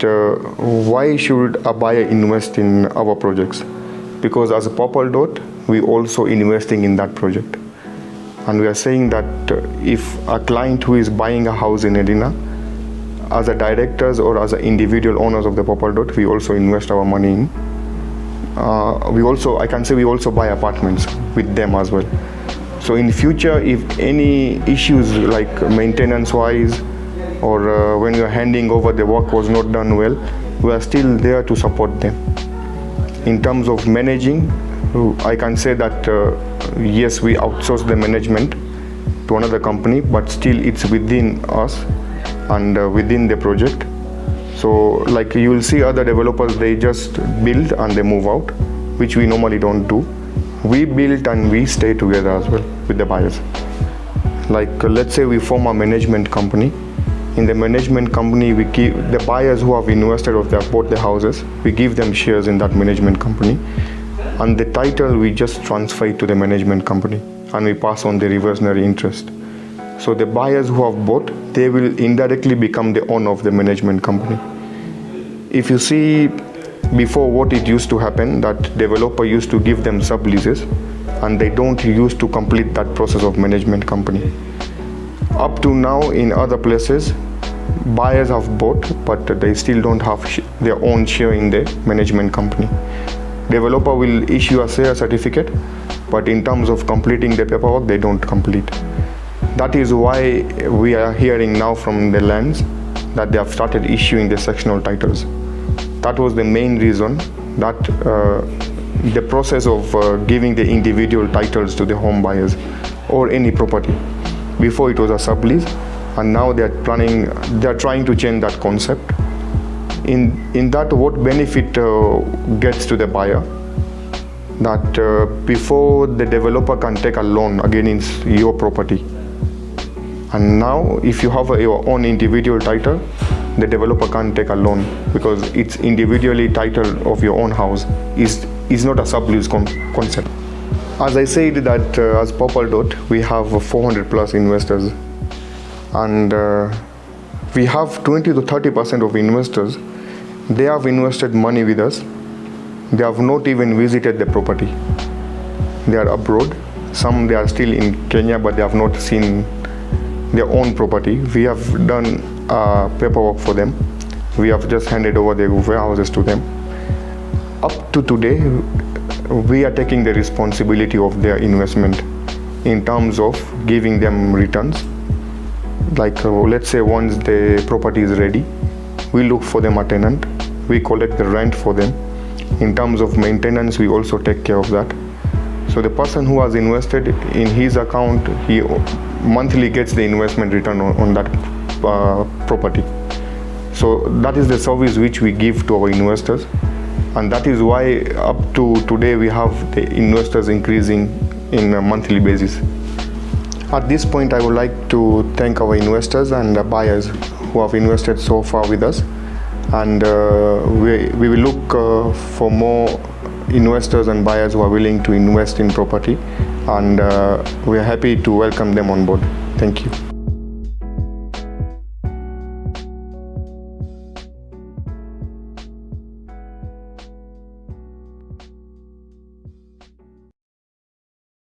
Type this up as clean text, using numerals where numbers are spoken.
why should a buyer invest in our projects? Because as a Purple Dot, we also investing in that project. And we are saying that if a client who is buying a house in Edina, as a directors or as a individual owners of the Purple Dot, we also invest our money in. I can say we also buy apartments with them as well. So in future, if any issues like maintenance-wise or when you are handing over the work was not done well, we are still there to support them. In terms of managing, I can say that yes, we outsource the management to another company, but still it's within us and within the project. So like you will see other developers, they just build and they move out, which we normally don't do. We build and we stay together as well with the buyers. Like let's say we form a management company. In the management company, we give the buyers who have invested or they have bought the houses, we give them shares in that management company. And the title we just transfer it to the management company and we pass on the reversionary interest. So the buyers who have bought, they will indirectly become the owner of the management company. If you see before what it used to happen, that developer used to give them subleases and they don't used to complete that process of management company. Up to now in other places, buyers have bought, but they still don't have their own share in the management company. Developer will issue a share certificate, but in terms of completing the paperwork, they don't complete. That is why we are hearing now from the lands that they have started issuing the sectional titles. That was the main reason that the process of giving the individual titles to the home buyers or any property. Before it was a sublease, and now they are trying to change that concept. In that, what benefit gets to the buyer? That before the developer can take a loan against your property, and now if you have your own individual title, the developer can't take a loan because it's individually title of your own house is not a sublease concept. As I said that as Purple Dot, we have 400 plus investors, and we have 20 to 30% of investors. They have invested money with us. They have not even visited the property. They are abroad. Some they are still in Kenya, but they have not seen their own property. We have done paperwork for them. We have just handed over the warehouses to them. Up to today, we are taking the responsibility of their investment in terms of giving them returns. Like let's say once the property is ready, we look for them a tenant. We collect the rent for them. In terms of maintenance, we also take care of that. So the person who has invested in his account, he monthly gets the investment return on that property. So that is the service which we give to our investors, and that is why up to today we have the investors increasing in a monthly basis. At this point, I would like to thank our investors and the buyers who have invested so far with us, and we will look for more investors and buyers who are willing to invest in property, and we are happy to welcome them on board. Thank you.